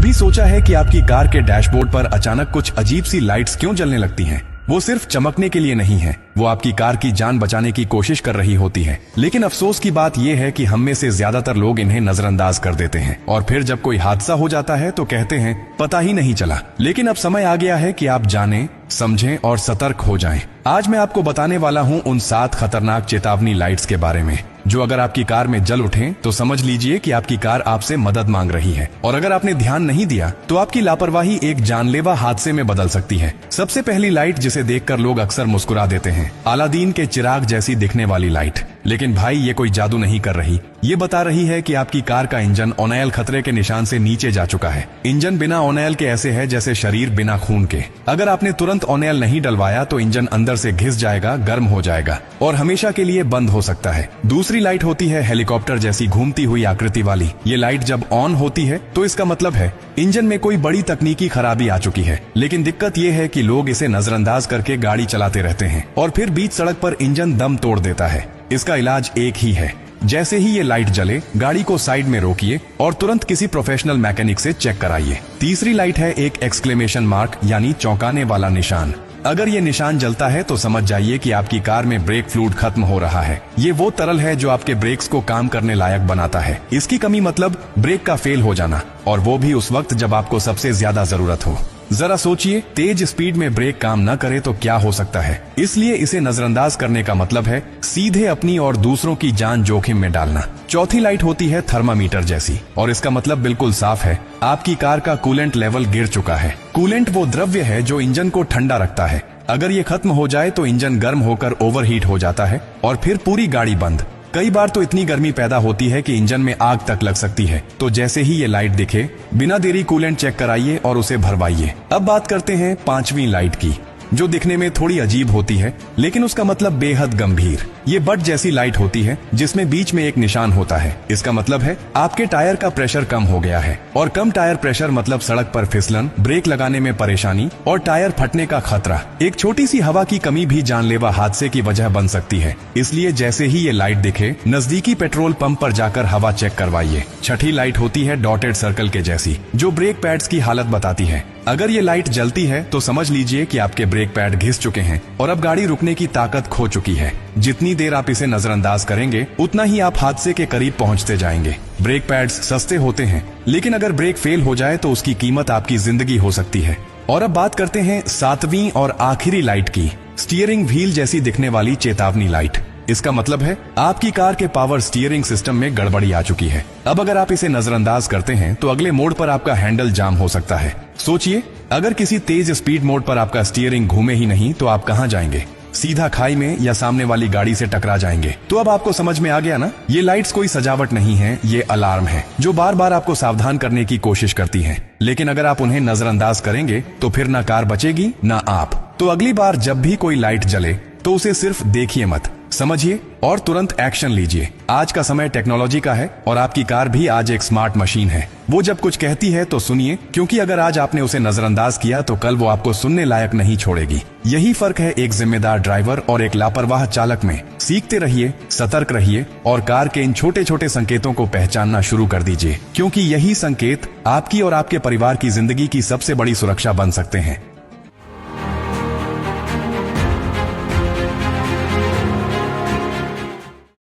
कभी सोचा है कि आपकी कार के डैशबोर्ड पर अचानक कुछ अजीब सी लाइट्स क्यों जलने लगती हैं? वो सिर्फ चमकने के लिए नहीं है, वो आपकी कार की जान बचाने की कोशिश कर रही होती है। लेकिन अफसोस की बात यह है कि हम में से ज्यादातर लोग इन्हें नजरअंदाज कर देते हैं और फिर जब कोई हादसा हो जाता है तो कहते हैं पता ही नहीं चला। लेकिन अब समय आ गया है कि आप जानें, समझें और सतर्क हो जाएं। आज मैं आपको बताने वाला हूं उन 7 खतरनाक चेतावनी लाइट्स के बारे में जो अगर आपकी कार में जल उठें तो समझ लीजिए कि आपकी कार आपसे मदद मांग रही है, और अगर आपने ध्यान नहीं दिया तो आपकी लापरवाही एक जानलेवा हादसे में बदल सकती है। सबसे पहली लाइट जिसे देखकर लोग अक्सर मुस्कुरा देते हैं, अलादीन के चिराग जैसी दिखने वाली लाइट। लेकिन भाई ये कोई जादू नहीं कर रही, ये बता रही है कि आपकी कार का इंजन ऑन खतरे के निशान से नीचे जा चुका है। इंजन बिना ऑन के ऐसे है जैसे शरीर बिना खून के। अगर आपने तुरंत ऑन नहीं डलवाया तो इंजन अंदर से घिस जाएगा, गर्म हो जाएगा और हमेशा के लिए बंद हो सकता है। दूसरी लाइट होती है हेलीकॉप्टर जैसी घूमती हुई आकृति वाली। ये लाइट जब ऑन होती है तो इसका मतलब है इंजन में कोई बड़ी तकनीकी खराबी आ चुकी है। लेकिन दिक्कत ये है कि लोग इसे नजरअंदाज करके गाड़ी चलाते रहते हैं और फिर बीच सड़क पर इंजन दम तोड़ देता है। इसका इलाज एक ही है, जैसे ही ये लाइट जले गाड़ी को साइड में रोकिए और तुरंत किसी प्रोफेशनल मैकेनिक से चेक कराइए। तीसरी लाइट है एक एक्सक्लेमेशन मार्क यानी चौंकाने वाला निशान। अगर ये निशान जलता है तो समझ जाइए कि आपकी कार में ब्रेक फ्लूइड खत्म हो रहा है। ये वो तरल है जो आपके ब्रेक्स को काम करने लायक बनाता है। इसकी कमी मतलब ब्रेक का फेल हो जाना, और वो भी उस वक्त जब आपको सबसे ज्यादा जरूरत हो। जरा सोचिए, तेज स्पीड में ब्रेक काम न करे तो क्या हो सकता है। इसलिए इसे नजरअंदाज करने का मतलब है सीधे अपनी और दूसरों की जान जोखिम में डालना। चौथी लाइट होती है थर्मामीटर जैसी, और इसका मतलब बिल्कुल साफ है, आपकी कार का कूलेंट लेवल गिर चुका है। कूलेंट वो द्रव्य है जो इंजन को ठंडा रखता है। अगर ये खत्म हो जाए तो इंजन गर्म होकर ओवरहीट हो जाता है और फिर पूरी गाड़ी बंद। कई बार तो इतनी गर्मी पैदा होती है कि इंजन में आग तक लग सकती है। तो जैसे ही ये लाइट दिखे, बिना देरी कूलेंट चेक कराइए और उसे भरवाइए। अब बात करते हैं 5वीं लाइट की, जो दिखने में थोड़ी अजीब होती है लेकिन उसका मतलब बेहद गंभीर। ये बट जैसी लाइट होती है जिसमें बीच में एक निशान होता है। इसका मतलब है आपके टायर का प्रेशर कम हो गया है, और कम टायर प्रेशर मतलब सड़क पर फिसलन, ब्रेक लगाने में परेशानी और टायर फटने का खतरा। एक छोटी सी हवा की कमी भी जानलेवा हादसे की वजह बन सकती है। इसलिए जैसे ही ये लाइट दिखे, नजदीकी पेट्रोल पंप पर जाकर हवा चेक करवाइए। छठी लाइट होती है डॉटेड सर्कल के जैसी, जो ब्रेक पैड्स की हालत बताती है। अगर ये लाइट जलती है तो समझ लीजिए कि आपके ब्रेक पैड घिस चुके हैं और अब गाड़ी रुकने की ताकत खो चुकी है। जितनी देर आप इसे नजरअंदाज करेंगे उतना ही आप हादसे के करीब पहुंचते जाएंगे। ब्रेक पैड्स सस्ते होते हैं, लेकिन अगर ब्रेक फेल हो जाए तो उसकी कीमत आपकी जिंदगी हो सकती है। और अब बात करते हैं 7वीं और आखिरी लाइट की, स्टीयरिंग व्हील जैसी दिखने वाली चेतावनी लाइट। इसका मतलब है आपकी कार के पावर स्टीयरिंग सिस्टम में गड़बड़ी आ चुकी है। अब अगर आप इसे नजरअंदाज करते हैं तो अगले मोड़ पर आपका हैंडल जाम हो सकता है। सोचिए, अगर किसी तेज स्पीड मोड पर आपका स्टीयरिंग घूमे ही नहीं तो आप कहां जाएंगे? सीधा खाई में या सामने वाली गाड़ी से टकरा जाएंगे। तो अब आपको समझ में आ गया ना, ये लाइट्स कोई सजावट नहीं है, ये अलार्म है जो बार बार आपको सावधान करने की कोशिश करती है। लेकिन अगर आप उन्हें नजरअंदाज करेंगे तो फिर ना कार बचेगी ना आप। तो अगली बार जब भी कोई लाइट जले तो उसे सिर्फ देखिए मत, समझिए और तुरंत एक्शन लीजिए। आज का समय टेक्नोलॉजी का है और आपकी कार भी आज एक स्मार्ट मशीन है। वो जब कुछ कहती है तो सुनिए, क्योंकि अगर आज आपने उसे नजरअंदाज किया तो कल वो आपको सुनने लायक नहीं छोड़ेगी। यही फर्क है एक जिम्मेदार ड्राइवर और एक लापरवाह चालक में। सीखते रहिए, सतर्क रहिए और कार के इन छोटे छोटे संकेतों को पहचानना शुरू कर दीजिए, क्योंकि यही संकेत आपकी और आपके परिवार की जिंदगी की सबसे बड़ी सुरक्षा बन सकते हैं।